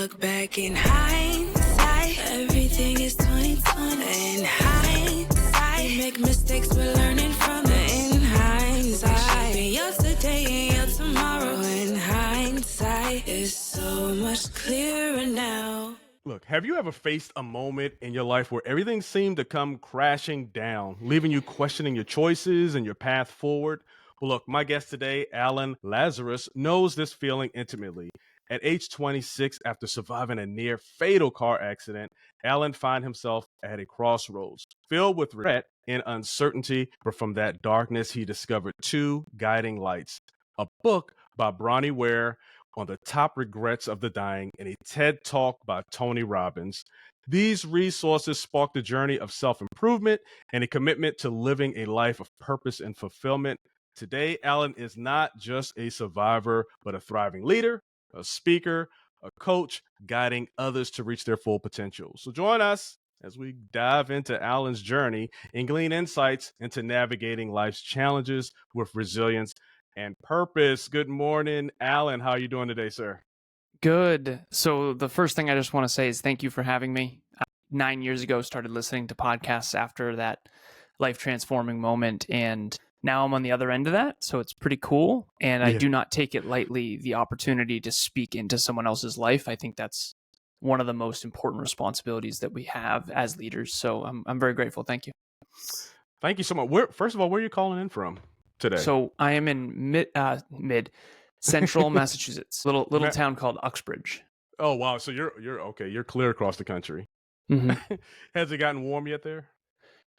look back in hindsight, everything is 2020. In hindsight, we make mistakes, we're learning from it. In hindsight, shaping yesterday and your tomorrow. In hindsight, it's so much clearer now. Look, have you ever faced a moment in your life where everything seemed to come crashing down, leaving you questioning your choices and your path forward? Well, look, my guest today, Alan Lazaros, knows this feeling intimately. At age 26, after surviving a near fatal car accident, Alan found himself at a crossroads, filled with regret and uncertainty. But from that darkness, he discovered two guiding lights: a book by Bronnie Ware on the top regrets of the dying, and a TED Talk by Tony Robbins. These resources sparked a journey of self-improvement and a commitment to living a life of purpose and fulfillment. Today, Alan is not just a survivor, but a thriving leader, a speaker, a coach, guiding others to reach their full potential. So join us as we dive into Alan's journey and glean insights into navigating life's challenges with resilience and purpose. Good morning, Alan. How are you doing today, sir? Good. So the first thing I just want to say is thank you for having me. 9 years ago, started listening to podcasts after that life-transforming moment, and now I'm on the other end of that, so it's pretty cool. And I do not take it lightly, the opportunity to speak into someone else's life. I think that's one of the most important responsibilities that we have as leaders. So I'm very grateful. Thank you. Thank you so much. First of all, where are you calling in from today? So I am in mid central Massachusetts, little town called Uxbridge. Oh wow! So you're okay. You're clear across the country. Mm-hmm. Has it gotten warm yet there?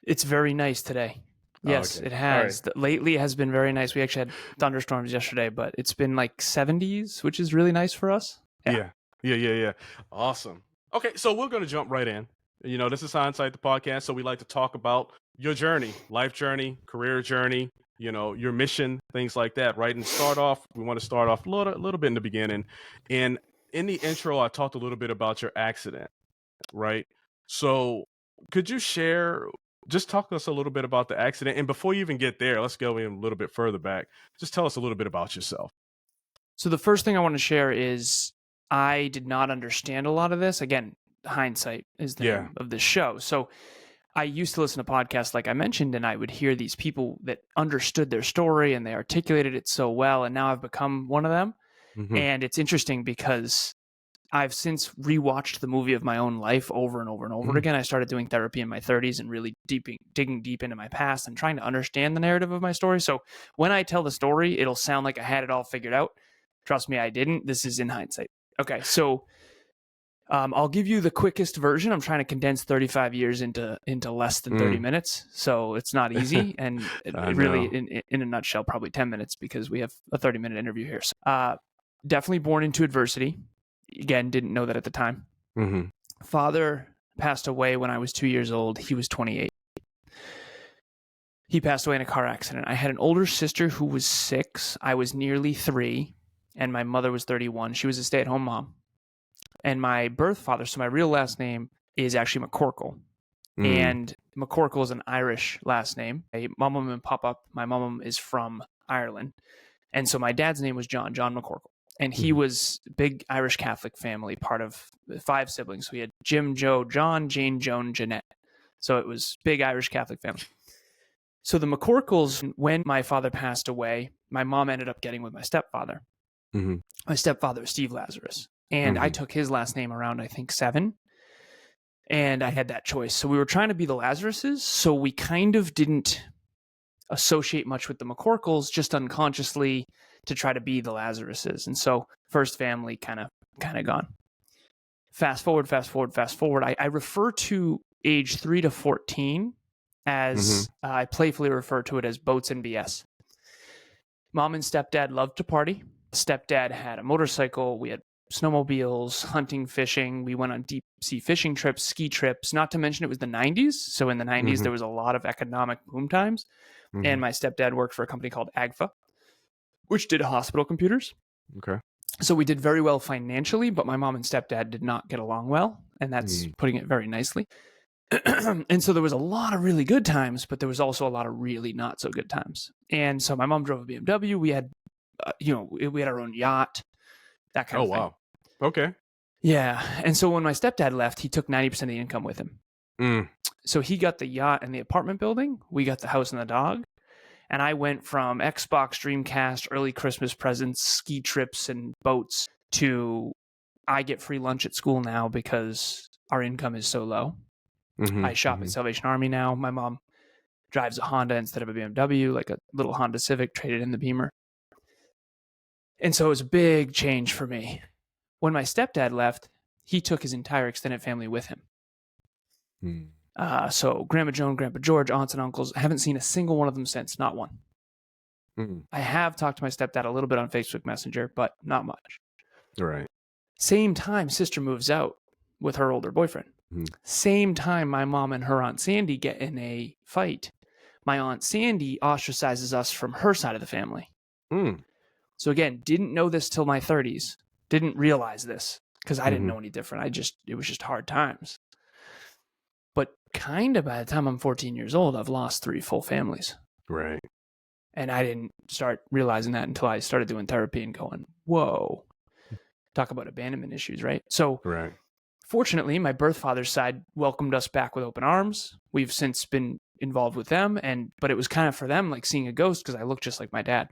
It's very nice today. Yes, okay. It has. Right. Lately it has been very nice. We actually had thunderstorms yesterday, but it's been like 70s, which is really nice for us. Yeah. Awesome. Okay, so we're going to jump right in. You know, this is Hindsight the Podcast, so we like to talk about your journey, life journey, career journey, you know, your mission, things like that, right? And we want to start off a little bit in the beginning. And in the intro, I talked a little bit about your accident, right? So could you just talk to us a little bit about the accident? And before you even get there, let's go in a little bit further back. Just tell us a little bit about yourself. So the first thing I want to share is I did not understand a lot of this. Again, hindsight is the name of this show. So I used to listen to podcasts like I mentioned, and I would hear these people that understood their story and they articulated it so well. And now I've become one of them. Mm-hmm. And it's interesting because I've since rewatched the movie of my own life over and over and over again. I started doing therapy in my 30s and really digging deep into my past and trying to understand the narrative of my story. So when I tell the story, it'll sound like I had it all figured out. Trust me, I didn't. This is in hindsight. Okay, so I'll give you the quickest version. I'm trying to condense 35 years into less than 30 minutes. So it's not easy. And really, in a nutshell, probably 10 minutes because we have a 30-minute interview here. So, definitely born into adversity. Again, didn't know that at the time. Mm-hmm. Father passed away when I was 2 years old. He was 28. He passed away in a car accident. I had an older sister who was 6. I was nearly 3. And my mother was 31. She was a stay-at-home mom. And my birth father, so my real last name is actually McCorkle. And McCorkle is an Irish last name. My mom and pop-up, my mom is from Ireland. And so my dad's name was John McCorkle. And he was a big Irish Catholic family, part of 5 siblings. So we had Jim, Joe, John, Jane, Joan, Jeanette. So it was big Irish Catholic family. So the McCorkles, when my father passed away, my mom ended up getting with my stepfather. Mm-hmm. My stepfather was Steve Lazaros. And I took his last name around, I think, 7. And I had that choice. So we were trying to be the Lazaroses. So we kind of didn't associate much with the McCorkles, just unconsciously to try to be the Lazaroses. And so first family kind of gone. Fast forward. I refer to age 3 to 14 as I playfully refer to it as boats and BS. Mom and stepdad loved to party. Stepdad had a motorcycle. We had snowmobiles, hunting, fishing. We went on deep sea fishing trips, ski trips, not to mention it was the 90s. So in the 90s, there was a lot of economic boom times. And my stepdad worked for a company called AGFA, which did hospital computers. Okay. So we did very well financially, but my mom and stepdad did not get along well. And that's putting it very nicely. And so there was a lot of really good times, but there was also a lot of really not so good times. And so my mom drove a BMW. We had, we had our own yacht, that kind of thing. Oh, wow. Okay. Yeah. And so when my stepdad left, he took 90% of the income with him. Mm. So he got the yacht and the apartment building. We got the house and the dog. And I went from Xbox, Dreamcast, early Christmas presents, ski trips, and boats to I get free lunch at school now because our income is so low. Mm-hmm, I shop at Salvation Army now. My mom drives a Honda instead of a BMW, like a little Honda Civic, traded in the Beamer. And so it was a big change for me. When my stepdad left, he took his entire extended family with him. So Grandma Joan, Grandpa George, aunts and uncles, I haven't seen a single one of them since, not one. I have talked to my stepdad a little bit on Facebook Messenger, but not much. Right. Same time, sister moves out with her older boyfriend. Same time, my mom and her Aunt Sandy get in a fight. My Aunt Sandy ostracizes us from her side of the family. So again, didn't know this till my 30s. Didn't realize this because I didn't know any different. It was just hard times. But kind of by the time I'm 14 years old, I've lost 3 full families. Right. And I didn't start realizing that until I started doing therapy and going, whoa, talk about abandonment issues, right? So fortunately, my birth father's side welcomed us back with open arms. We've since been involved with them. But it was kind of for them like seeing a ghost because I look just like my dad.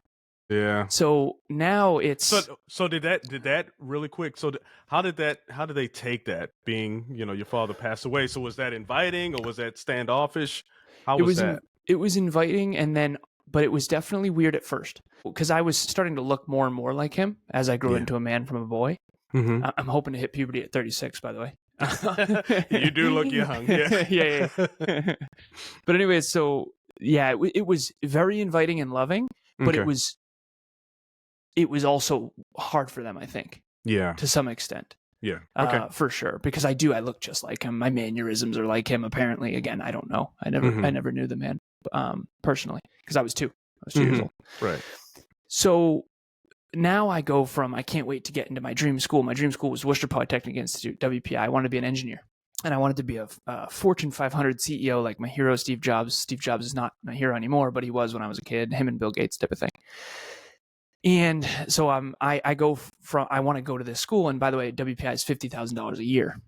Yeah. So now it's so did that really quick? So how did they take that being, your father passed away? So was that inviting or was that standoffish? How was that? It was inviting but it was definitely weird at first because I was starting to look more and more like him as I grew into a man from a boy. I'm hoping to hit puberty at 36, by the way. You do look young. Yeah. Yeah. But anyway, so yeah, it was very inviting and loving, but it was also hard for them, I think. Yeah. To some extent. Yeah. Okay. For sure. Because I look just like him. My mannerisms are like him, apparently. Again, I don't know. I never knew the man personally because I was 2. I was 2 years old. Right. So now I go from, I can't wait to get into my dream school. My dream school was Worcester Polytechnic Institute, WPI. I wanted to be an engineer. And I wanted to be a Fortune 500 CEO like my hero, Steve Jobs. Steve Jobs is not my hero anymore, but he was when I was a kid. Him and Bill Gates type of thing. And so I go from, I want to go to this school. And by the way, WPI is $50,000 a year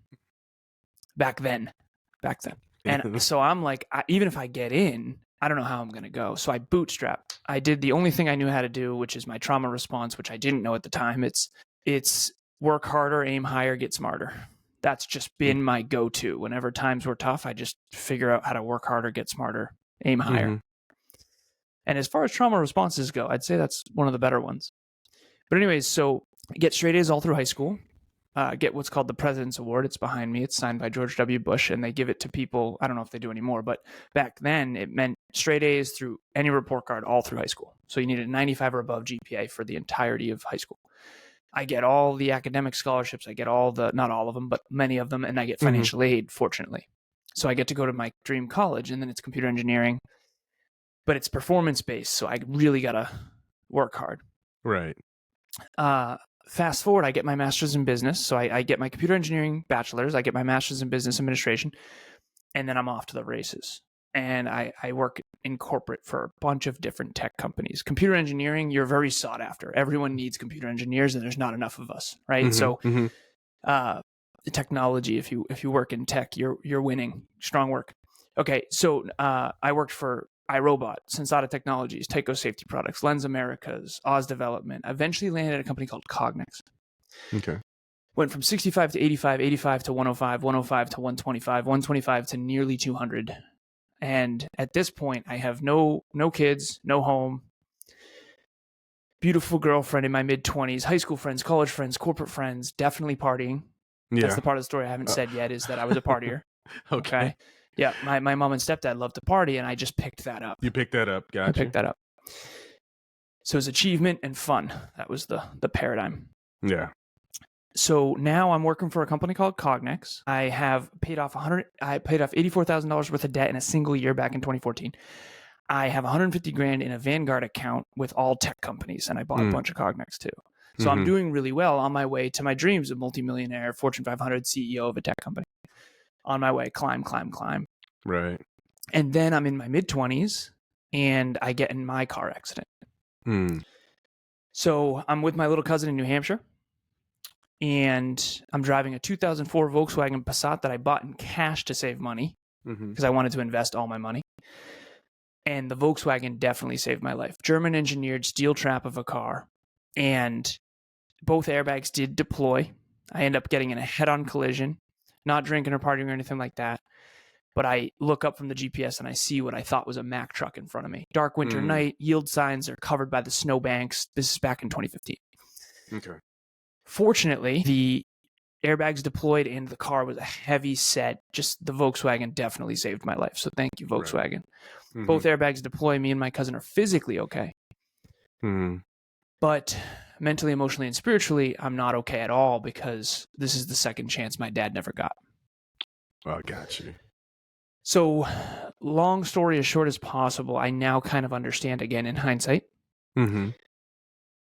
back then. And so I'm like, even if I get in, I don't know how I'm going to go. So I bootstrapped. I did the only thing I knew how to do, which is my trauma response, which I didn't know at the time. It's work harder, aim higher, get smarter. That's just been my go-to. Whenever times were tough, I just figure out how to work harder, get smarter, aim higher. And as far as trauma responses go, I'd say that's one of the better ones. But anyways, so I get straight A's all through high school. Get what's called the President's Award. It's behind me. It's signed by George W. Bush, and they give it to people. I don't know if they do anymore, but back then it meant straight A's through any report card all through high school. So you needed a 95 or above GPA for the entirety of high school. I get all the academic scholarships. I get not all of them, but many of them, and I get financial aid, fortunately. So I get to go to my dream college, and then it's computer engineering. But it's performance-based, so I really got to work hard. Right. Fast forward, I get my master's in business. So I get my computer engineering bachelor's. I get my master's in business administration. And then I'm off to the races. And I work in corporate for a bunch of different tech companies. Computer engineering, you're very sought after. Everyone needs computer engineers, and there's not enough of us, right? So the technology, if you work in tech, you're winning. Strong work. Okay, so I worked for iRobot, Sensata Technologies, Tyco Safety Products, Lens Americas, Oz Development. Eventually landed at a company called Cognex. Okay. Went from 65 to 85, 85 to 105, 105 to 125, 125 to nearly 200. And at this point, I have no kids, no home, beautiful girlfriend in my mid-20s, high school friends, college friends, corporate friends, definitely partying. Yeah. That's the part of the story I haven't said yet, is that I was a partier. Okay. Yeah, my mom and stepdad loved to party, and I just picked that up. You picked that up, gotcha. I picked that up. So it was achievement and fun. That was the paradigm. Yeah. So now I'm working for a company called Cognex. I have paid off $84,000 worth of debt in a single year back in 2014. I have $150,000 in a Vanguard account with all tech companies, and I bought a bunch of Cognex too. So I'm doing really well on my way to my dreams of multimillionaire, Fortune 500 CEO of a tech company. On my way, climb. Right. And then I'm in my mid-20s, and I get in my car accident. So I'm with my little cousin in New Hampshire. and I'm driving a 2004 Volkswagen Passat that I bought in cash to save money because I wanted to invest all my money. And the Volkswagen definitely saved my life. German engineered steel trap of a car, and both airbags did deploy. I end up getting in a head-on collision, not drinking or partying or anything like that. But I look up from the GPS and I see what I thought was a Mack truck in front of me. Dark winter night, yield signs are covered by the snowbanks. This is back in 2015. Okay. Fortunately, the airbags deployed and the car was a heavy set. Just the Volkswagen definitely saved my life. So thank you, Volkswagen. Right. Both airbags deploy. Me and my cousin are physically okay. But mentally, emotionally, and spiritually, I'm not okay at all because this is the second chance my dad never got. I got you. So, long story as short as possible, I now kind of understand again in hindsight.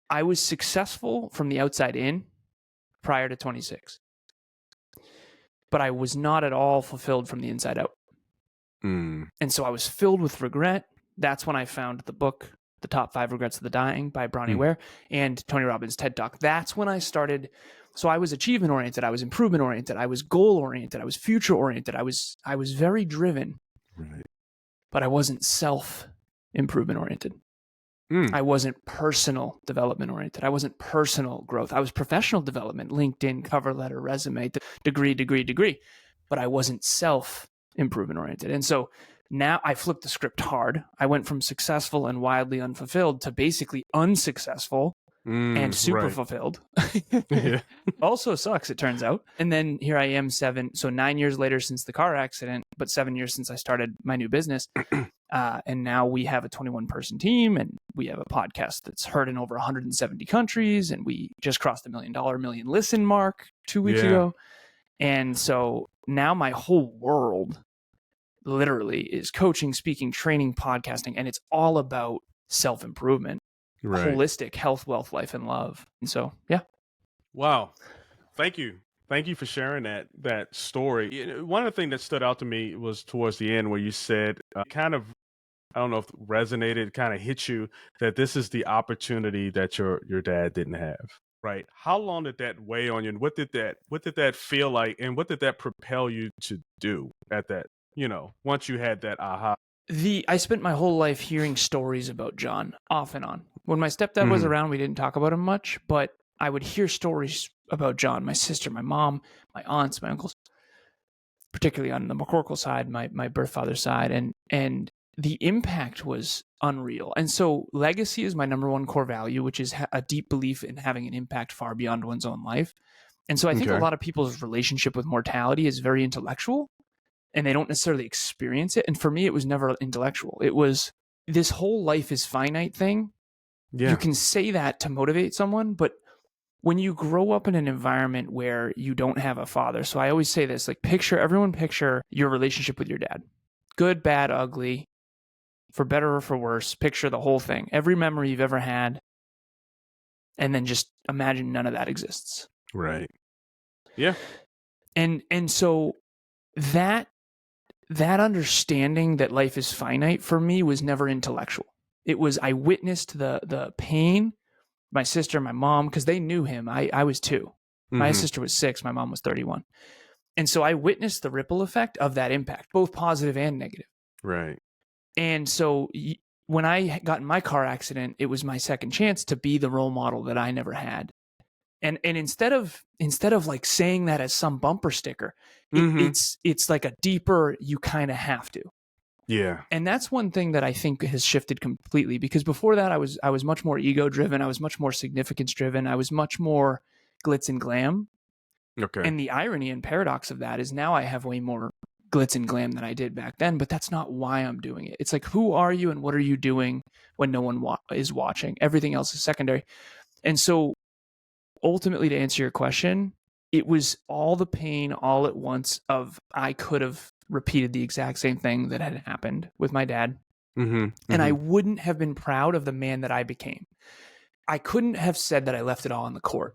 I was successful from the outside in prior to 26, but I was not at all fulfilled from the inside out. And so I was filled with regret. That's when I found the book, The Top 5 Regrets of the Dying by Bronnie Ware and Tony Robbins' TED Talk. That's when I started. So I was achievement oriented. I was improvement oriented. I was goal oriented. I was future oriented. I was very driven, but I wasn't self improvement oriented. I wasn't personal development oriented. I wasn't personal growth. I was professional development, LinkedIn, cover letter, resume, degree, but I wasn't self improvement oriented. And so now I flipped the script hard. I went from successful and wildly unfulfilled to basically unsuccessful and super fulfilled. Also sucks, it turns out. And then here I am 9 years later since the car accident, but 7 years since I started my new business. And now we have a 21-person team, and we have a podcast that's heard in over 170 countries, and we just crossed the million listen mark 2 weeks ago. And so now my whole world literally is coaching, speaking, training, podcasting, and it's all about self-improvement. Holistic health, wealth, life, and love. And so, yeah. Wow. Thank you. Thank you for sharing that story. One of the things that stood out to me was towards the end where you said kind of, I don't know if it resonated, kind of hit you that this is the opportunity that your dad didn't have. Right. How long did that weigh on you? And what did that feel like? And what did that propel you to do at that, once you had that aha? I spent my whole life hearing stories about John off and on. When my stepdad was around, we didn't talk about him much, but I would hear stories about John, my sister, my mom, my aunts, my uncles, particularly on the McCorkle side, my birth father's side. And the impact was unreal. And so legacy is my number one core value, which is a deep belief in having an impact far beyond one's own life. And so I think a lot of people's relationship with mortality is very intellectual, and they don't necessarily experience it. And for me, it was never intellectual. It was this whole life is finite thing. Yeah. You can say that to motivate someone, but when you grow up in an environment where you don't have a father, so I always say this, like picture your relationship with your dad. Good, bad, ugly, for better or for worse, picture the whole thing. Every memory you've ever had, and then just imagine none of that exists. Right. Yeah. And so that understanding that life is finite for me was never intellectual. It was, I witnessed the pain, my sister, my mom, because they knew him. I was 2. My sister was 6. My mom was 31. And so I witnessed the ripple effect of that impact, both positive and negative. Right. And so when I got in my car accident, it was my second chance to be the role model that I never had. And instead of like saying that as some bumper sticker, it's like a deeper, you kind of have to. Yeah. And that's one thing that I think has shifted completely, because before that I was much more ego driven. I was much more significance driven. I was much more glitz and glam. Okay. And the irony and paradox of that is now I have way more glitz and glam than I did back then, but that's not why I'm doing it. It's like, who are you and what are you doing when no one is watching? Everything else is secondary. And so ultimately, to answer your question, it was all the pain all at once of I could have repeated the exact same thing that had happened with my dad. And I wouldn't have been proud of the man that I became. I couldn't have said that I left it all on the court.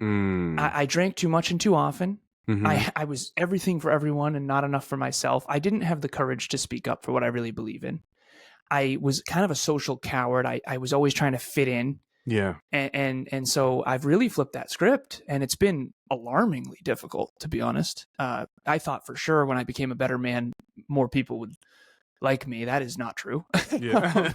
I drank too much and too often. I was everything for everyone and not enough for myself. I didn't have the courage to speak up for what I really believe in. I was kind of a social coward. I was always trying to fit in. Yeah. And so I've really flipped that script, and it's been alarmingly difficult, to be honest. I thought for sure when I became a better man, more people would like me. That is not true. Yeah.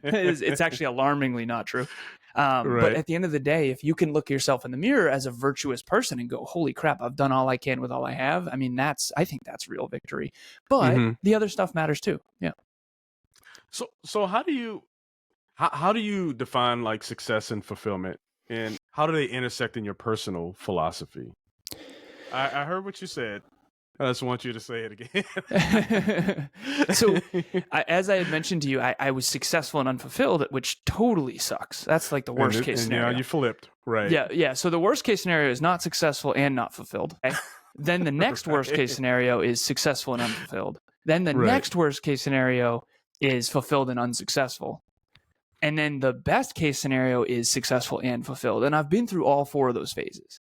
It's actually alarmingly not true. But Right. at the end of the day, if you can look yourself in the mirror as a virtuous person and go, holy crap, I've done all I can with all I have. I mean, I think that's real victory. But the other stuff matters too. Yeah. So how do you define like success and fulfillment, and how do they intersect in your personal philosophy? I heard what you said. I just want you to say it again. So, as I had mentioned to you, I was successful and unfulfilled, which totally sucks. That's like the worst case scenario. Yeah, you flipped, right? Yeah. So the worst case scenario is not successful and not fulfilled. Okay? Then the next worst case scenario is successful and unfulfilled. Then the next worst case scenario is fulfilled and unsuccessful. And then the best case scenario is successful and fulfilled. And I've been through all 4 of those phases.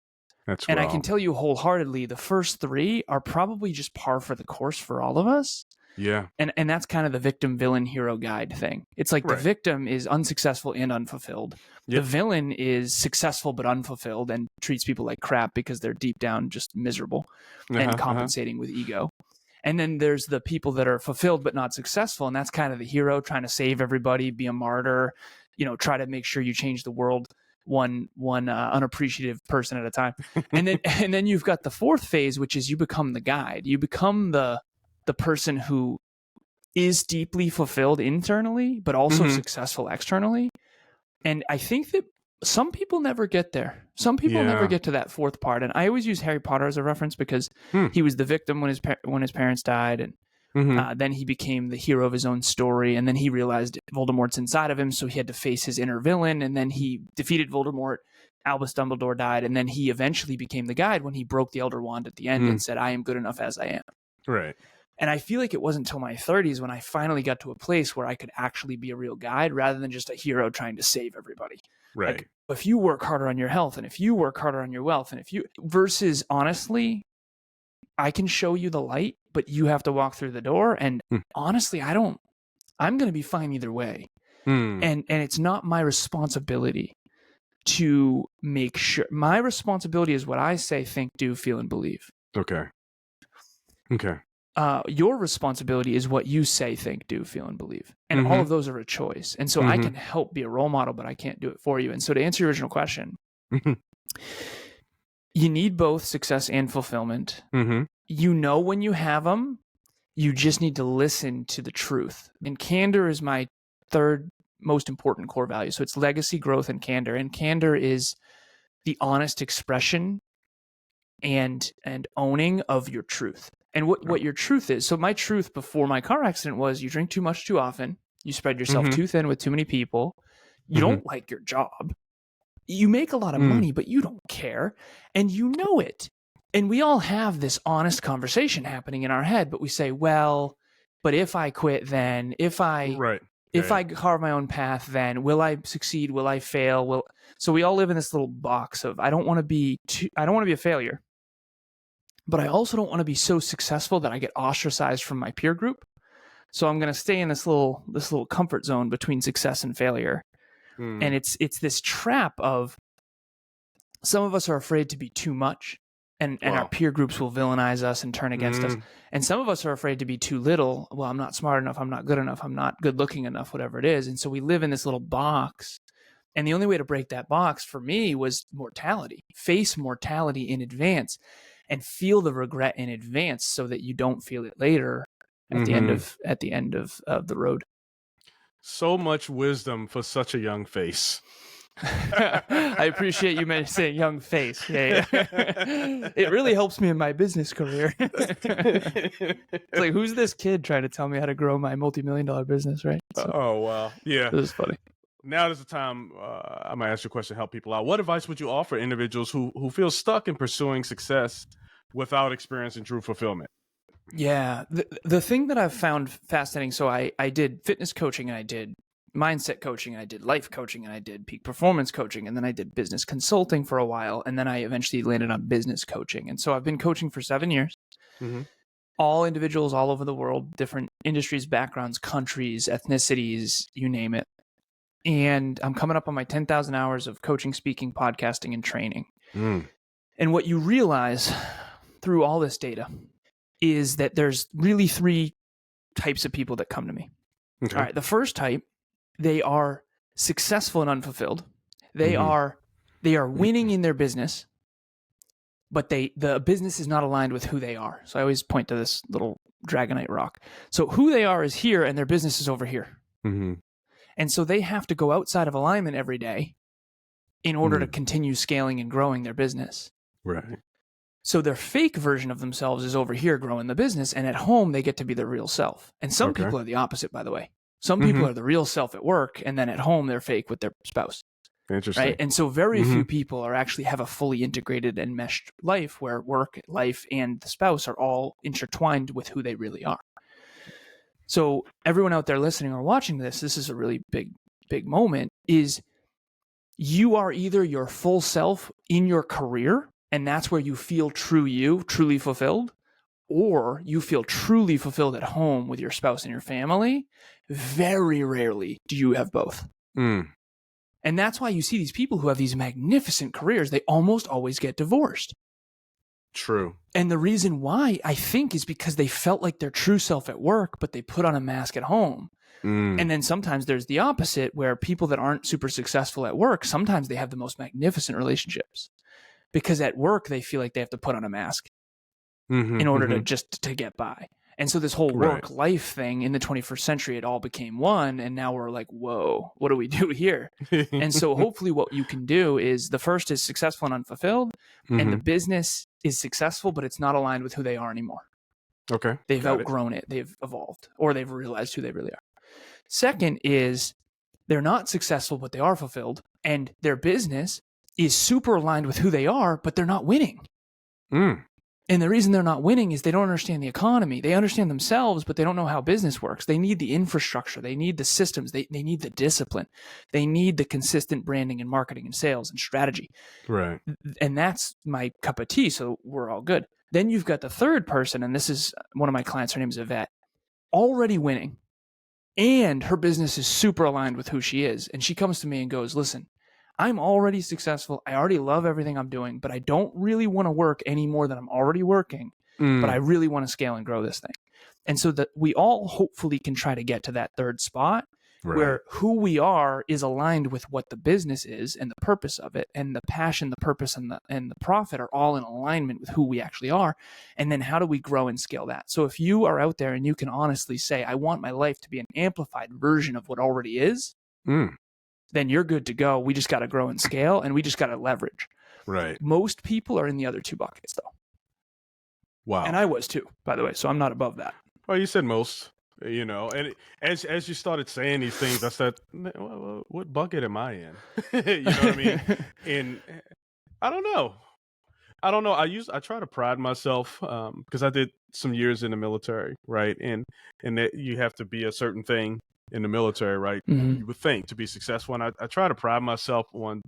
And I can tell you wholeheartedly, the first 3 are probably just par for the course for all of us. Yeah. And that's kind of the victim, villain, hero guide thing. It's like the victim is unsuccessful and unfulfilled. Yep. The villain is successful but unfulfilled and treats people like crap because they're deep down just miserable and compensating with ego. And then there's the people that are fulfilled but not successful. And that's kind of the hero trying to save everybody, be a martyr, try to make sure you change the world one unappreciative person at a time. And then you've got the 4th phase, which is you become the guide. You become the person who is deeply fulfilled internally, but also successful externally. And I think that some people never get there. Some people never get to that 4th part. And I always use Harry Potter as a reference because he was the victim when his parents died, and then he became the hero of his own story, and then he realized Voldemort's inside of him, so he had to face his inner villain, and then he defeated Voldemort. Albus Dumbledore died, and then he eventually became the guide when he broke the Elder Wand at the end and said, I am good enough as I am. Right. And I feel like it wasn't until my 30s when I finally got to a place where I could actually be a real guide rather than just a hero trying to save everybody. Right. Like, if you work harder on your health, and if you work harder on your wealth, and versus honestly, I can show you the light, but you have to walk through the door. And honestly, I'm going to be fine either way. And it's not my responsibility to make sure. My responsibility is what I say, think, do, feel, and believe. Okay. Your responsibility is what you say, think, do, feel, and believe. And all of those are a choice. And so I can help be a role model, but I can't do it for you. And so to answer your original question, you need both success and fulfillment. When you have them, you just need to listen to the truth. And candor is my 3rd most important core value. So it's legacy, growth, and candor. And candor is the honest expression and owning of your truth. And what your truth is. So my truth before my car accident was you drink too much too often. You spread yourself too thin with too many people. You don't like your job. You make a lot of money, but you don't care. And you know it. And we all have this honest conversation happening in our head, but we say, well, but if I quit, then if I carve my own path, then will I succeed? Will I fail? So we all live in this little box of, I don't want to be a failure. But I also don't want to be so successful that I get ostracized from my peer group. So I'm going to stay in this little comfort zone between success and failure. And it's this trap of some of us are afraid to be too much, and our peer groups will villainize us and turn against us. And some of us are afraid to be too little. Well, I'm not smart enough. I'm not good enough. I'm not good looking enough, whatever it is. And so we live in this little box. And the only way to break that box for me was mortality. Face mortality in advance. And feel the regret in advance so that you don't feel it later at the end of the road. So much wisdom for such a young face. I appreciate you saying young face. Yeah. It really helps me in my business career. It's like, who's this kid trying to tell me how to grow my multi-million-dollar business, right? So, oh, wow. Yeah. This is funny. Now is the time I might ask you a question to help people out. What advice would you offer individuals who feel stuck in pursuing success without experiencing true fulfillment? Yeah. The thing that I've found fascinating, so I did fitness coaching, and I did mindset coaching, and I did life coaching, and I did peak performance coaching, and then I did business consulting for a while, and then I eventually landed on business coaching. And so I've been coaching for 7 years. All individuals all over the world, different industries, backgrounds, countries, ethnicities, you name it. and I'm coming up on my 10,000 hours of coaching, speaking, podcasting, and training. And what you realize through all this data is that there's really 3 types of people that come to me. Okay. All right. The first type, they are successful and unfulfilled. They are winning in their business, but the business is not aligned with who they are. So I always point to this little dragonite rock. So who they are is here and their business is over here. And so they have to go outside of alignment every day in order to continue scaling and growing their business. Right. So their fake version of themselves is over here growing the business, and at home they get to be their real self. And some people are the opposite, by the way. Some people are the real self at work, and then at home they're fake with their spouse. Interesting. Right? And so very few people actually have a fully integrated and meshed life where work, life, and the spouse are all intertwined with who they really are. So everyone out there listening or watching this is a really big moment, is you are either your full self in your career, and that's where you feel true you, truly fulfilled, or you feel truly fulfilled at home with your spouse and your family. Very rarely do you have both. And that's why you see these people who have these magnificent careers, they almost always get divorced. True. And the reason why, I think, is because they felt like their true self at work, but they put on a mask at home. And then sometimes there's the opposite, where people that aren't super successful at work, sometimes they have the most magnificent relationships. Because at work, they feel like they have to put on a mask in order to just to get by. And so this whole work-life thing in the 21st century, it all became one. And now we're like, whoa, what do we do here? And so hopefully what you can do is, the first is successful and unfulfilled. And the business is successful, but it's not aligned with who they are anymore. Okay. They've outgrown it. They've evolved, or they've realized who they really are. Second is, they're not successful, but they are fulfilled. And their business is super aligned with who they are, but they're not winning. And the reason they're not winning is they don't understand the economy. They understand themselves, but they don't know how business works. They need the infrastructure. They need the systems. They need the discipline. They need the consistent branding and marketing and sales and strategy. Right. And that's my cup of tea. So we're all good. Then you've got the third person, and this is one of my clients. Her name is Yvette, already winning. And her business is super aligned with who she is. And she comes to me and goes, listen, I'm already successful. I already love everything I'm doing, but I don't really want to work any more than I'm already working. But I really want to scale and grow this thing. And so that we all hopefully can try to get to that third spot where who we are is aligned with what the business is and the purpose of it, and the passion, the purpose, and the profit are all in alignment with who we actually are. And then how do we grow and scale that? So if you are out there and you can honestly say, I want my life to be an amplified version of what already is, then you're good to go. We just got to grow and scale, and we just got to leverage. Right. Most people are in the other 2 buckets, though. Wow. And I was too, by the way. So I'm not above that. Well, you said most, and as you started saying these things, I said, what bucket am I in? You know what I mean? And I don't know. I try to pride myself because I did some years in the military, right? And that you have to be a certain thing in the military, right? You would think, to be successful. And I try to pride myself on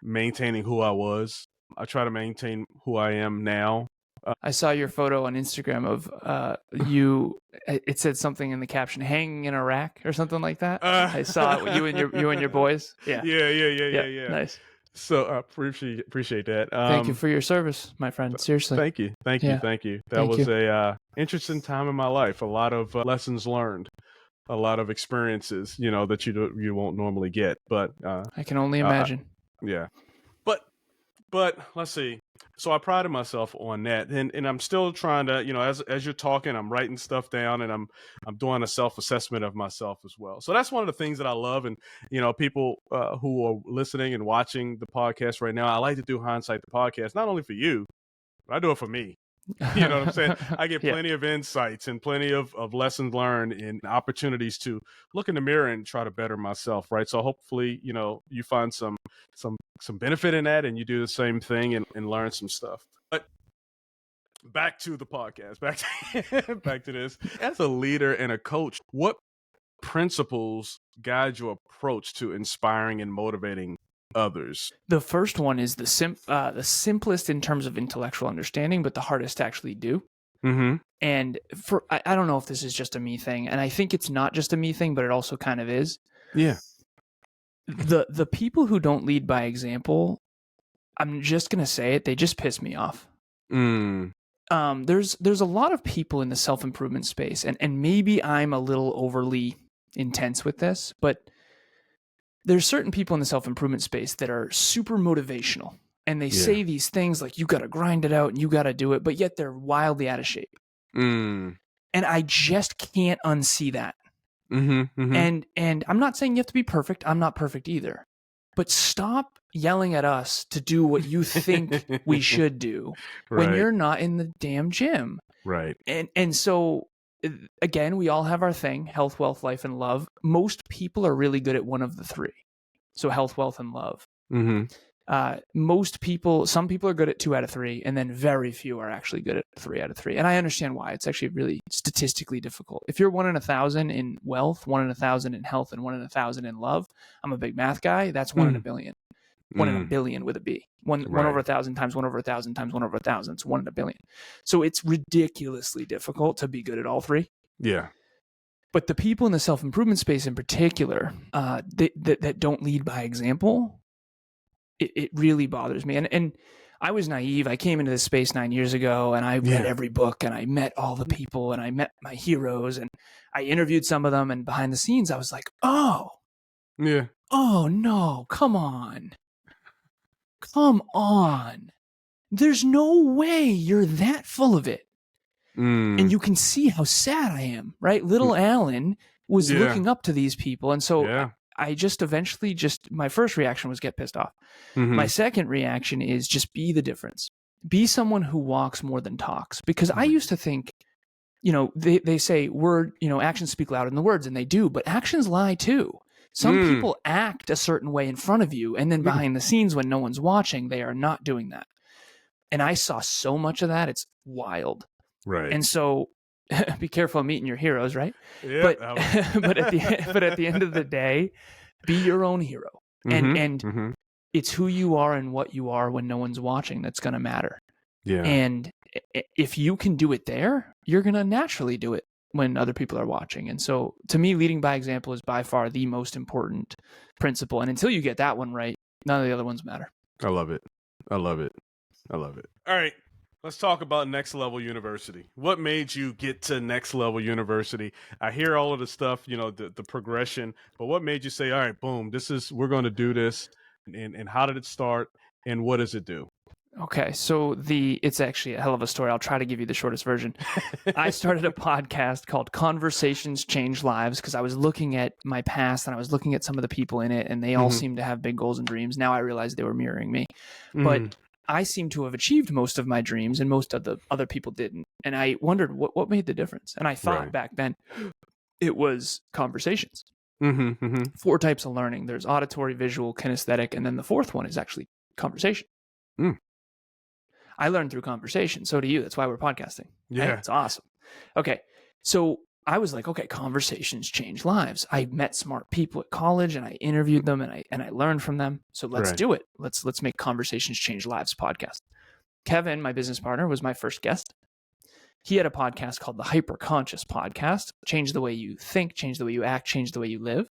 maintaining who I was. I try to maintain who I am now. I saw your photo on Instagram of you. It said something in the caption, "hanging in a rack" or something like that. I saw it with you and your boys. Yeah. Yeah. Nice. So I appreciate that. Thank you for your service, my friend. Seriously. Thank you. That was a interesting time in my life. A lot of lessons learned. A lot of experiences, that you won't normally get. But I can only imagine. Yeah. But let's see. So I prided myself on that, and I'm still trying to, as you're talking, I'm writing stuff down, and I'm doing a self-assessment of myself as well. So that's one of the things that I love, and people who are listening and watching the podcast right now, I like to do Hindsight the Podcast, not only for you, but I do it for me. You know what I'm saying? I get plenty of insights and plenty of lessons learned and opportunities to look in the mirror and try to better myself, right? So hopefully, you find some benefit in that, and you do the same thing and learn some stuff. But back to the podcast, back to this. As a leader and a coach, what principles guide your approach to inspiring and motivating others? The first one is the simplest in terms of intellectual understanding, but the hardest to actually do. And I don't know if this is just a me thing, and I think it's not just a me thing, but it also kind of is. Yeah. The people who don't lead by example, I'm just going to say it, they just piss me off. Mm. There's a lot of people in the self-improvement space, and maybe I'm a little overly intense with this, but there's certain people in the self-improvement space that are super motivational, and they say these things like, you got to grind it out and you got to do it, but yet they're wildly out of shape. Mm. And I just can't unsee that. Mm-hmm, mm-hmm. And I'm not saying you have to be perfect. I'm not perfect either. But stop yelling at us to do what you think we should do when you're not in the damn gym. Right. And so, again, we all have our thing: health, wealth, life, and love. Most people are really good at one of the three. So health, wealth, and love. Mm-hmm. Some people are good at 2 out of 3, and then very few are actually good at 3 out of 3. And I understand why. It's actually really statistically difficult. If you're 1 in 1,000 in wealth, 1 in 1,000 in health, and 1 in 1,000 in love, I'm a big math guy. That's 1 in a billion. 1 in a billion with a B. 1 over 1,000 times 1 over 1,000 times 1 over 1,000. It's 1 in a billion. So it's ridiculously difficult to be good at all 3. Yeah. But the people in the self-improvement space in particular that don't lead by example, it really bothers me. And I was naive. I came into this space 9 years ago, and I read every book, and I met all the people, and I met my heroes, and I interviewed some of them. And behind the scenes, I was like, oh no, come on. There's no way you're that full of it. And you can see how sad I am, right? Little Alan was looking up to these people. And so I just eventually my first reaction was get pissed off. Mm-hmm. My second reaction is just be the difference. Be someone who walks more than talks. Because I used to think, they say actions speak louder than the words, and they do, but actions lie too. Some people act a certain way in front of you, and then behind the scenes when no one's watching, they are not doing that. And I saw so much of that. It's wild. Right. And so be careful of meeting your heroes, right? Yeah. But at the end of the day, be your own hero. And it's who you are and what you are when no one's watching that's going to matter. Yeah. And if you can do it there, you're going to naturally do it when other people are watching. And so to me, leading by example is by far the most important principle. And until you get that one right, none of the other ones matter. I love it. All right. Let's talk about Next Level University. What made you get to Next Level University? I hear all of the stuff, the progression, but what made you say, all right, boom, we're going to do this, and how did it start, and what does it do? Okay, so it's actually a hell of a story. I'll try to give you the shortest version. I started a podcast called Conversations Change Lives because I was looking at my past, and I was looking at some of the people in it, and they all seemed to have big goals and dreams. Now I realized they were mirroring me. But I seem to have achieved most of my dreams, and most of the other people didn't. And I wondered what made the difference. And I thought back then it was conversations. 4 types of learning. There's auditory, visual, kinesthetic, and then the 4th one is actually conversation. I learned through conversation. So do you. That's why we're podcasting. Yeah. Right? It's awesome. Okay. So I was like, okay, conversations change lives. I met smart people at college, and I interviewed them, and I learned from them. So let's do it. Let's make Conversations Change Lives podcast. Kevin, my business partner, was my first guest. He had a podcast called the Hyperconscious Podcast. Change the way you think, change the way you act, change the way you live.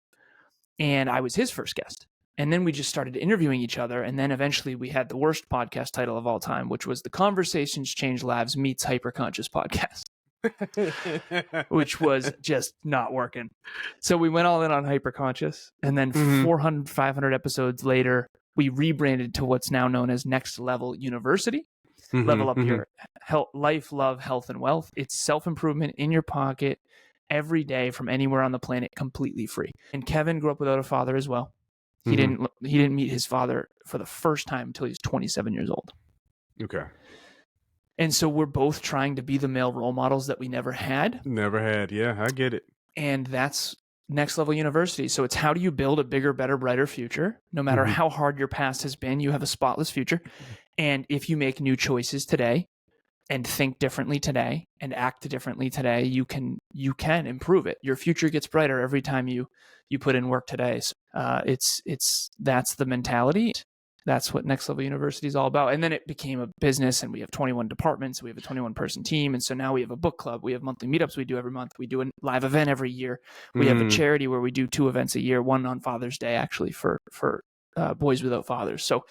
And I was his first guest. And then we just started interviewing each other. And then eventually we had the worst podcast title of all time, which was the Conversations Change Lives meets Hyperconscious Podcast, which was just not working. So we went all in on Hyperconscious. And then 400, 500 episodes later, we rebranded to what's now known as Next Level University. Level up your life, love, health, and wealth. It's self-improvement in your pocket every day from anywhere on the planet, completely free. And Kevin grew up without a father as well. He didn't meet his father for the first time until he was 27 years old. Okay. And so we're both trying to be the male role models that we never had. Yeah, I get it. And that's Next Level University. So it's how do you build a bigger, better, brighter future? No matter how hard your past has been, you have a spotless future. And if you make new choices today and think differently today and act differently today, you can improve it. Your future gets brighter every time you put in work today. So, that's the mentality. that's what Next Level University is all about. And then it became a business, and we have 21 departments. We have a 21-person team. And so now we have a book club. We have monthly meetups we do every month. We do a live event every year. We have a charity where we do 2 events a year, one on Father's Day, actually, for Boys Without Fathers. So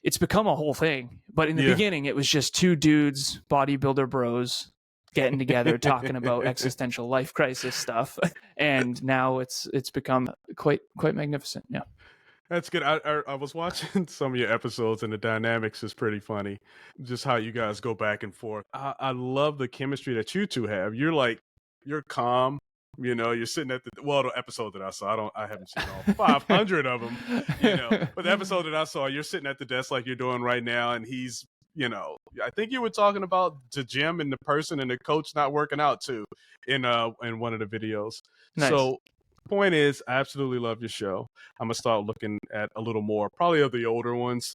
it's become a whole thing. But in the beginning, it was just 2 dudes, bodybuilder bros, getting together, talking about existential life crisis stuff. And now it's become quite magnificent. Yeah. That's good. I was watching some of your episodes, and the dynamics is pretty funny. Just how you guys go back and forth. I love the chemistry that you two have. You're calm. You know, you're sitting at the episode that I saw. I haven't seen all 500 of them. You know, but the episode that I saw, you're sitting at the desk like you're doing right now, and he's, you know, I think you were talking about the gym and the person and the coach not working out too in one of the videos. Nice. So. Point is, I absolutely love your show. I'm gonna start looking at a little more, probably of the older ones,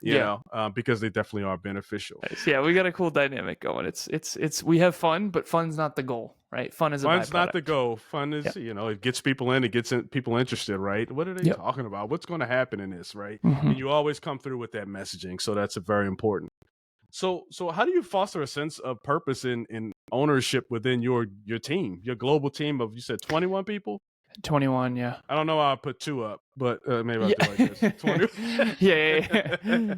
you know, because they definitely are beneficial. Nice. Yeah, we got a cool dynamic going. It's we have fun, but fun's not the goal, right? Fun's not the goal. Fun is, you know, it gets people in, it gets people interested, right? What are they talking about? What's going to happen in this, right? And you always come through with that messaging, so that's very important. So how do you foster a sense of purpose in ownership within your team, your global team of, you said 21 people? 21, yeah. I don't know why I put 2 up, but maybe I'll do like this. 20. yeah.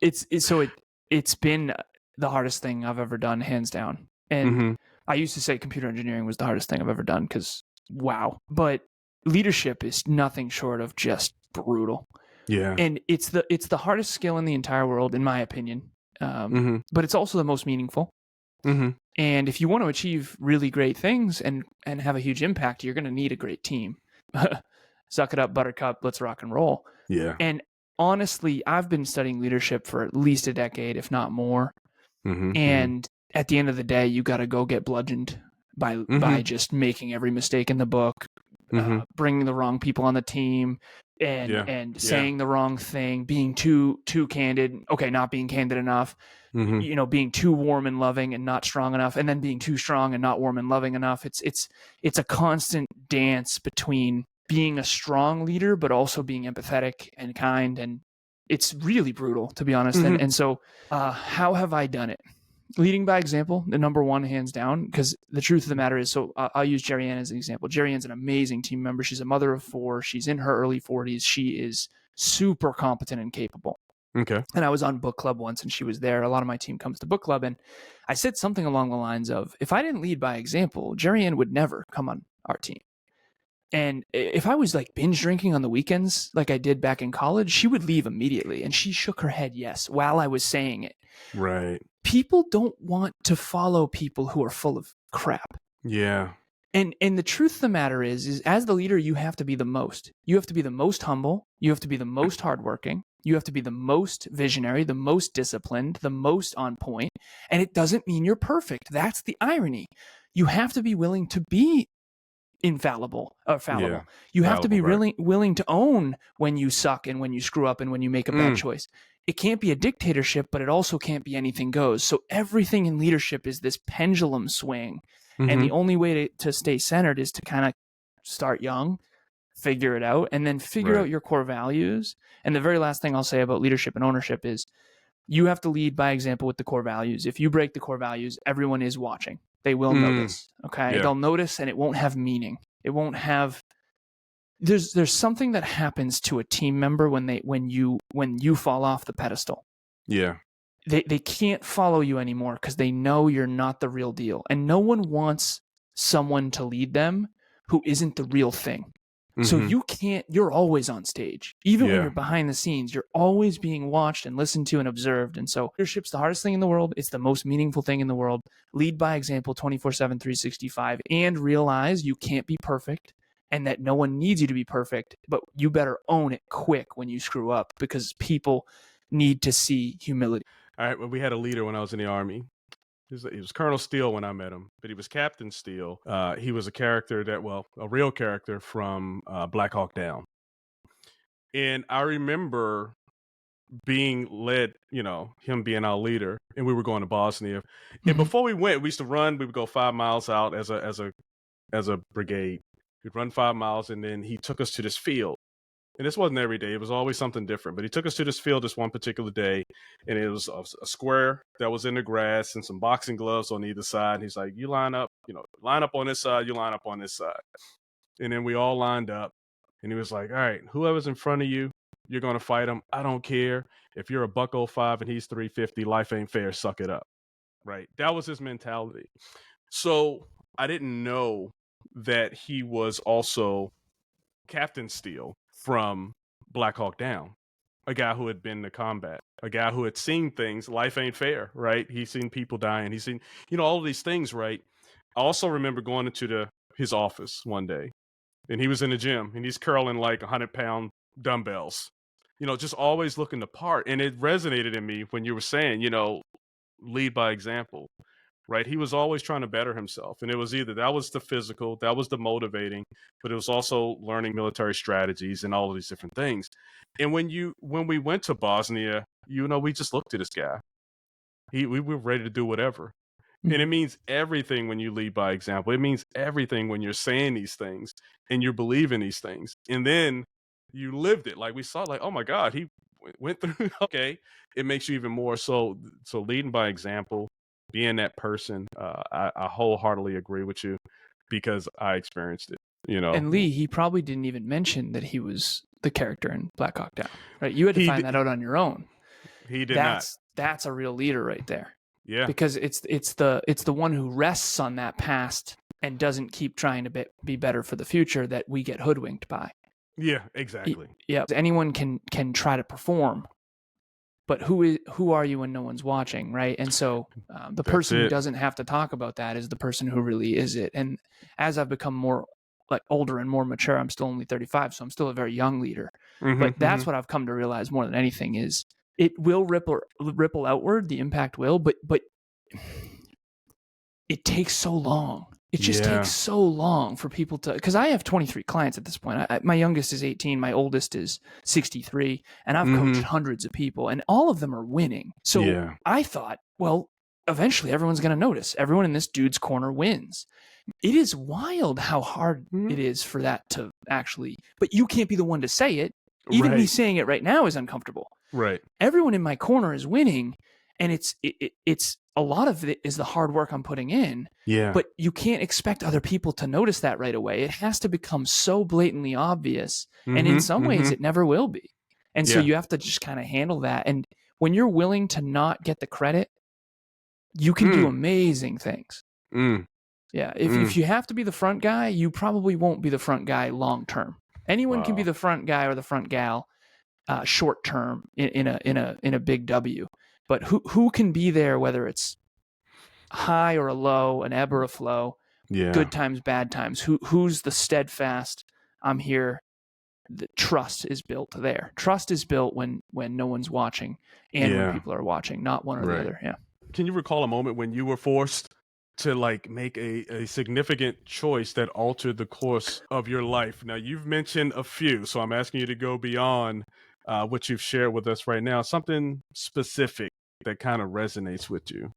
It's been the hardest thing I've ever done, hands down. And I used to say computer engineering was the hardest thing I've ever done because, wow. But leadership is nothing short of just brutal. Yeah. And it's the hardest skill in the entire world, in my opinion. But it's also the most meaningful. And if you want to achieve really great things and have a huge impact, you're going to need a great team. Suck it up, buttercup. Let's rock and roll. Yeah. And honestly, I've been studying leadership for at least a decade, if not more. And at the end of the day, you got to go get bludgeoned by just making every mistake in the book, bringing the wrong people on the team, and saying the wrong thing, being too candid. Okay, not being candid enough. You know, being too warm and loving and not strong enough, and then being too strong and not warm and loving enough. It's a constant dance between being a strong leader, but also being empathetic and kind. And it's really brutal, to be honest. And so how have I done it? Leading by example, the number one, hands down, because the truth of the matter is, so I'll use Jerry Ann as an example. Jerry Ann's an amazing team member. She's a mother of 4. She's in her early 40s. She is super competent and capable. Okay. And I was on book club once, and she was there. A lot of my team comes to book club, and I said something along the lines of, if I didn't lead by example, Jerry Ann would never come on our team. And if I was like binge drinking on the weekends, like I did back in college, she would leave immediately. And she shook her head yes while I was saying it. Right. People don't want to follow people who are full of crap. Yeah. And the truth of the matter is as the leader, you have to be the most. You have to be the most humble. You have to be the most hardworking. You have to be the most visionary, the most disciplined, the most on point. And it doesn't mean you're perfect. That's the irony. You have to be willing to be infallible or fallible. Yeah. You have to be really willing to own when you suck and when you screw up and when you make a bad choice. It can't be a dictatorship, but it also can't be anything goes. So everything in leadership is this pendulum swing. And the only way to stay centered is to kind of start young, figure it out, and then figure out your core values. And the very last thing I'll say about leadership and ownership is you have to lead by example with the core values. If you break the core values, everyone is watching. They will notice. Okay. Yeah. They'll notice, and it won't have meaning. It won't have, there's something that happens to a team member when you fall off the pedestal. Yeah. They can't follow you anymore because they know you're not the real deal. And no one wants someone to lead them who isn't the real thing. So you're always on stage. Even when you're behind the scenes, you're always being watched and listened to and observed. And so leadership's the hardest thing in the world. It's the most meaningful thing in the world. Lead by example 24/7, 365, and realize you can't be perfect and that no one needs you to be perfect, but you better own it quick when you screw up because people need to see humility. All right. Well, we had a leader when I was in the Army. He was Colonel Steele when I met him, but he was Captain Steele. He was a character a real character from Black Hawk Down. And I remember being led, him being our leader, and we were going to Bosnia. And before we went, we used to run. We would go 5 miles out as a brigade. We'd run 5 miles, and then he took us to this field. And this wasn't every day. It was always something different. But he took us to this field this one particular day, and it was a square that was in the grass and some boxing gloves on either side. And he's like, you line up on this side, you line up on this side. And then we all lined up. And he was like, all right, whoever's in front of you, you're going to fight him. I don't care. If you're a $105 and he's 350, life ain't fair. Suck it up. Right. That was his mentality. So I didn't know that he was also Captain Steel from Black Hawk Down, a guy who had been to combat, a guy who had seen things. Life ain't fair, right? He's seen people dying. He's seen, all of these things, right? I also remember going into his office one day, and he was in the gym, and he's curling like 100-pound dumbbells, just always looking the part. And it resonated in me when you were saying, lead by example. Right. He was always trying to better himself. And it was either that was the physical, that was the motivating, but it was also learning military strategies and all of these different things. And when we went to Bosnia, we just looked at this guy. We were ready to do whatever. Mm-hmm. And it means everything when you lead by example. It means everything when you're saying these things and you believe in these things. And then you lived it. Like we saw, like, oh my God, he went through. Okay. It makes you even more so leading by example. Being that person, I wholeheartedly agree with you because I experienced it, And Lee, he probably didn't even mention that he was the character in Black Hawk Down, right? You had to find that out on your own. He did not. That's a real leader right there. Yeah. Because it's the one who rests on that past and doesn't keep trying to be better for the future that we get hoodwinked by. Yeah, exactly. Yeah. Anyone can try to perform. But who are you when no one's watching, right? And so the person who doesn't have to talk about that is the person who really is it. And as I've become more like older and more mature, I'm still only 35, so I'm still a very young leader. Mm-hmm, but that's what I've come to realize more than anything is it will ripple outward, the impact will, but it takes so long. It just takes so long for people to, because I have 23 clients at this point. My youngest is 18, my oldest is 63, and I've coached hundreds of people, and all of them are winning. So I thought, well, eventually everyone's going to notice. Everyone in this dude's corner wins. It is wild how hard it is for that to actually, but you can't be the one to say it. Even me saying it right now is uncomfortable. Right. Everyone in my corner is winning, and it's a lot of it is the hard work I'm putting in. Yeah. But you can't expect other people to notice that right away. It has to become so blatantly obvious. And in some ways it never will be. And so you have to just kind of handle that. And when you're willing to not get the credit, you can do amazing things. Yeah. If you have to be the front guy, you probably won't be the front guy long term. Anyone can be the front guy or the front gal short term in a big W. But who can be there, whether it's high or a low, an ebb or a flow, good times, bad times? Who's the steadfast, I'm here, the trust is built there. Trust is built when no one's watching and when people are watching, not one or the other. Yeah. Can you recall a moment when you were forced to make a significant choice that altered the course of your life? Now, you've mentioned a few, so I'm asking you to go beyond what you've shared with us right now, something specific that kind of resonates with you.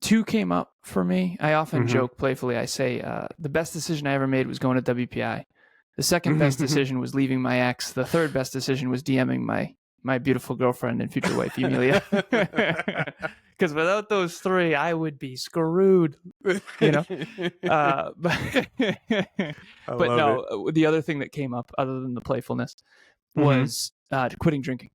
Two came up for me. I often joke playfully. I say the best decision I ever made was going to WPI. The second best decision was leaving my ex. The third best decision was DMing my beautiful girlfriend and future wife, Emilia. Because without those three, I would be screwed. But no, the other thing that came up, other than the playfulness, was quitting drinking.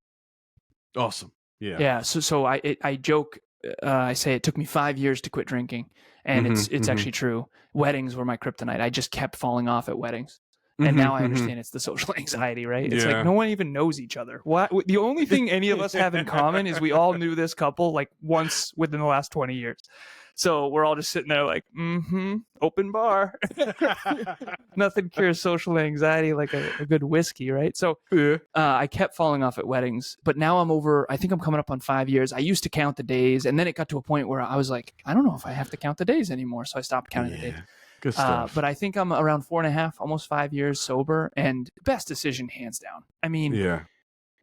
Awesome. Yeah. Yeah. So I joke. I say it took me 5 years to quit drinking, and it's actually true. Weddings were my kryptonite. I just kept falling off at weddings. And now I understand it's the social anxiety, right? It's like no one even knows each other. What? The only thing any of us have in common is we all knew this couple like once within the last 20 years. So we're all just sitting there like, open bar. Nothing cures social anxiety like a good whiskey, right? So I kept falling off at weddings, but now I think I'm coming up on 5 years. I used to count the days, and then it got to a point where I was like, I don't know if I have to count the days anymore. So I stopped counting the days. Good stuff. But I think I'm around 4.5, almost 5 years sober, and best decision hands down. I mean,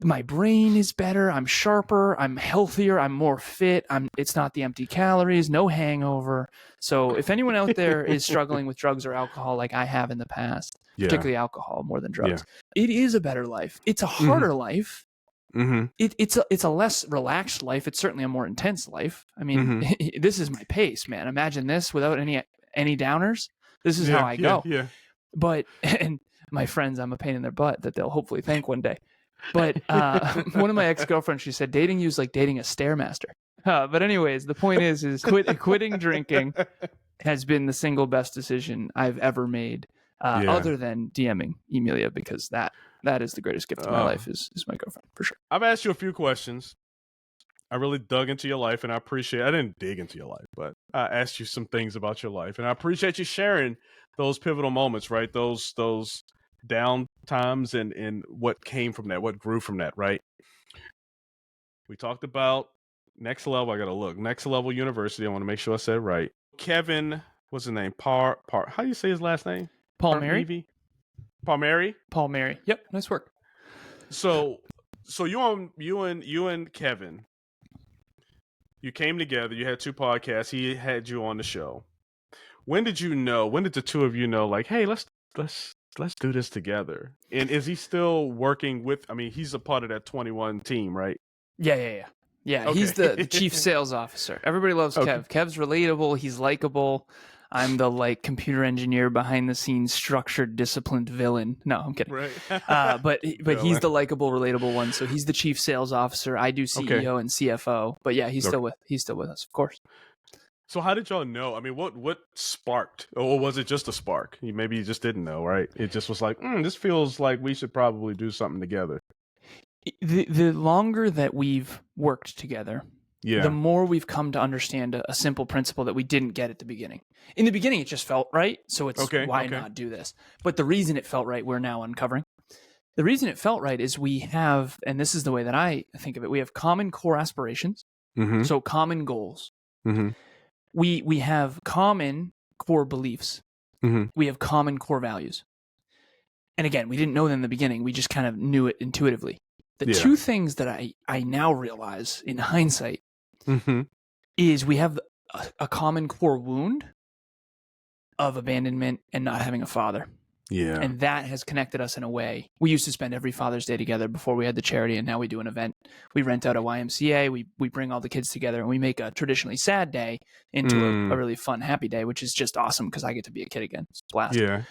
my brain is better. I'm sharper. I'm healthier. I'm more fit. It's not the empty calories, no hangover. So if anyone out there is struggling with drugs or alcohol like I have in the past, particularly alcohol more than drugs, it is a better life. It's a harder life. It's a less relaxed life. It's certainly a more intense life. I mean, this is my pace, man. Imagine this without any downers. This is how I go. Yeah. But, and my friends, I'm a pain in their butt that they'll hopefully thank one day. But one of my ex-girlfriends, she said, dating you is like dating a Stairmaster. But anyways, the point is quitting drinking has been the single best decision I've ever made, other than DMing Emilia, because that is the greatest gift of my life is my girlfriend, for sure. I've asked you a few questions. I really dug into your life, and I didn't dig into your life, but I asked you some things about your life, and I appreciate you sharing those pivotal moments, right? Those down times and what came from that, what grew from that, right? We talked about Next Level. I got to look. Next Level University. I want to make sure I said it right. Kevin, what's his name? How do you say his last name? Palmieri. Palmieri. Yep. Nice work. So you and Kevin, you came together. You had 2 podcasts. He had you on the show. When did the two of you know, like, hey, let's do this together? And is he still working with? I mean, he's a part of that 21 team, right? Yeah. Okay. He's the chief sales officer. Everybody loves Kev. Kev's relatable. He's likable. I'm the computer engineer behind the scenes, structured, disciplined villain. No, I'm kidding. Right. But he's the likable, relatable one. So he's the chief sales officer. I do CEO and CFO. But yeah, he's still with us, of course. So how did y'all know? I mean, what sparked, or was it just a spark? Maybe you just didn't know, right? It just was like, this feels like we should probably do something together. The longer that we've worked together, the more we've come to understand a simple principle that we didn't get at the beginning. In the beginning, it just felt right. So it's why not do this? But the reason it felt right, we're now uncovering. The reason it felt right is we have, and this is the way that I think of it, we have common core aspirations. So common goals. We have common core beliefs. We have common core values. And again, we didn't know them in the beginning. We just kind of knew it intuitively. The 2 things that I now realize in hindsight is we have a common core wound of abandonment and not having a father. Yeah. And that has connected us in a way. We used to spend every Father's Day together before we had the charity, and now we do an event. We rent out a YMCA, we bring all the kids together, and we make a traditionally sad day into a really fun, happy day, which is just awesome because I get to be a kid again. It's a blast. Yeah.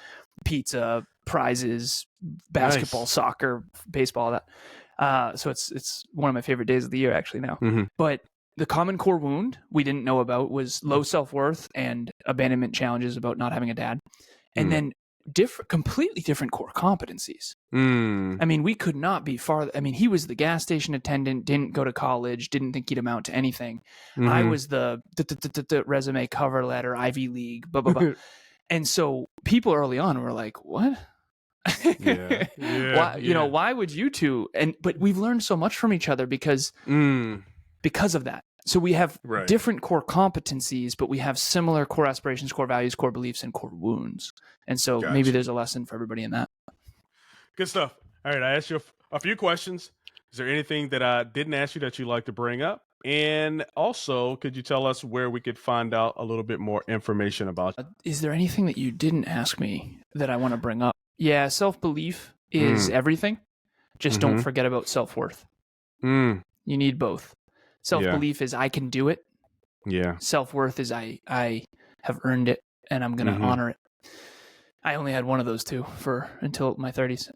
Pizza, prizes, basketball, soccer, baseball, all that. So it's one of my favorite days of the year actually now. But the common core wound we didn't know about was low self-worth and abandonment challenges about not having a dad. And then completely different core competencies. I mean, we could not be farther. I mean, he was the gas station attendant, didn't go to college, didn't think he'd amount to anything. I was the resume, cover letter, Ivy League, blah, blah, blah. And so people early on were like, what? Why would you two? But we've learned so much from each other because of that. So we have different core competencies, but we have similar core aspirations, core values, core beliefs, and core wounds. And so maybe there's a lesson for everybody in that. Good stuff. All right. I asked you a few questions. Is there anything that I didn't ask you that you'd like to bring up? And also, could you tell us where we could find out a little bit more information about you? Is there anything that you didn't ask me that I want to bring up? Yeah, self-belief is everything. Just don't forget about self-worth. You need both. Self-belief is I can do it. Yeah. Self-worth is I have earned it and I'm going to honor it. I only had one of those two until my 30s.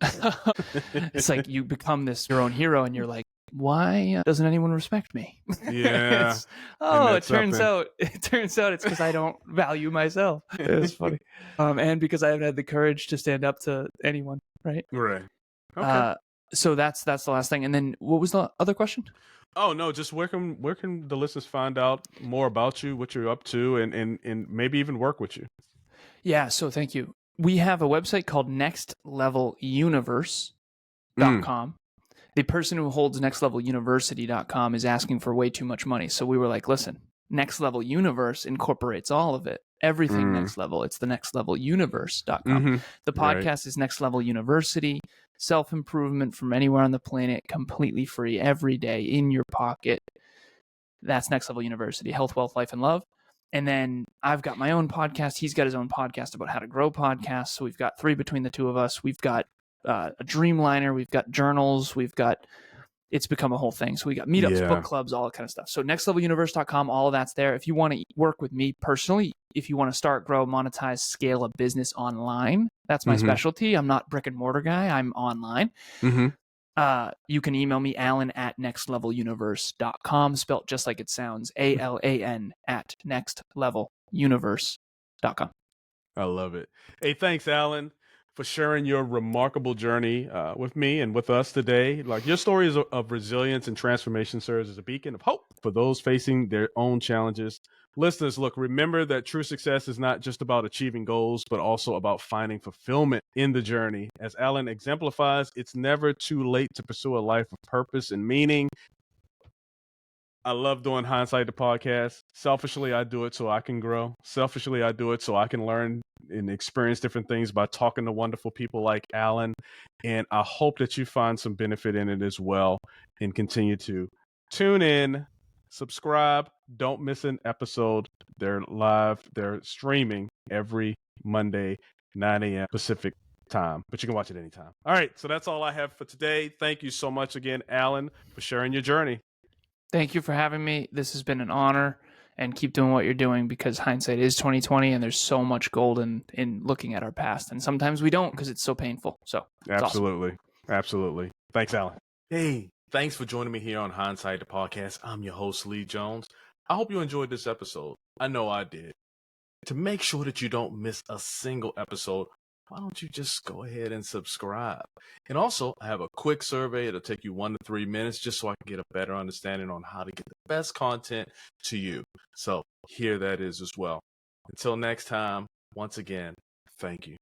It's like you become your own hero and you're like, why doesn't anyone respect me? Yeah. it turns out it's because I don't value myself. It's funny. And because I haven't had the courage to stand up to anyone. Right. Right. Okay. So that's the last thing. And then what was the other question? Oh no, just where can the listeners find out more about you, what you're up to, and maybe even work with you? Yeah. So thank you. We have a website called nextleveluniverse.com. The person who holds nextleveluniversity.com is asking for way too much money. So we were like, listen, Next Level Universe incorporates all of it. Everything next level. It's the nextleveluniverse.com. The podcast is Next Level University. self-improvement from anywhere on the planet, completely free, every day in your pocket. That's Next Level University, Health, Wealth, Life, and Love. And then I've got my own podcast. He's got his own podcast about how to grow podcasts. So we've got 3 between the two of us. We've got a Dreamliner. We've got journals. It's become a whole thing. So we got meetups, book clubs, all that kind of stuff. So nextleveluniverse.com, all of that's there. If you want to work with me personally, if you want to start, grow, monetize, scale a business online, that's my specialty. I'm not brick and mortar guy. I'm online. You can email me, alan@nextleveluniverse.com, spelled just like it sounds, ALAN @nextleveluniverse.com. I love it. Hey, thanks, Alan, for sharing your remarkable journey with me and with us today. Like, your stories of resilience and transformation serves as a beacon of hope for those facing their own challenges. Listeners, look, remember that true success is not just about achieving goals, but also about finding fulfillment in the journey. As Alan exemplifies, it's never too late to pursue a life of purpose and meaning. I love doing Hindsight the Podcast. Selfishly, I do it so I can grow. Selfishly, I do it so I can learn and experience different things by talking to wonderful people like Alan. And I hope that you find some benefit in it as well and continue to tune in, subscribe. Don't miss an episode. They're live. They're streaming every Monday, 9 a.m. Pacific time, but you can watch it anytime. All right. So that's all I have for today. Thank you so much again, Alan, for sharing your journey. Thank you for having me. This has been an honor, and keep doing what you're doing, because hindsight is 2020, and there's so much gold in looking at our past. And sometimes we don't, because it's so painful. So absolutely. Awesome. Absolutely. Thanks, Alan. Hey, thanks for joining me here on Hindsight the Podcast. I'm your host, Lee Jones. I hope you enjoyed this episode. I know I did. To make sure that you don't miss a single episode, why don't you just go ahead and subscribe? And also, I have a quick survey. It'll take you 1 to 3 minutes just so I can get a better understanding on how to get the best content to you. So here that is as well. Until next time, once again, thank you.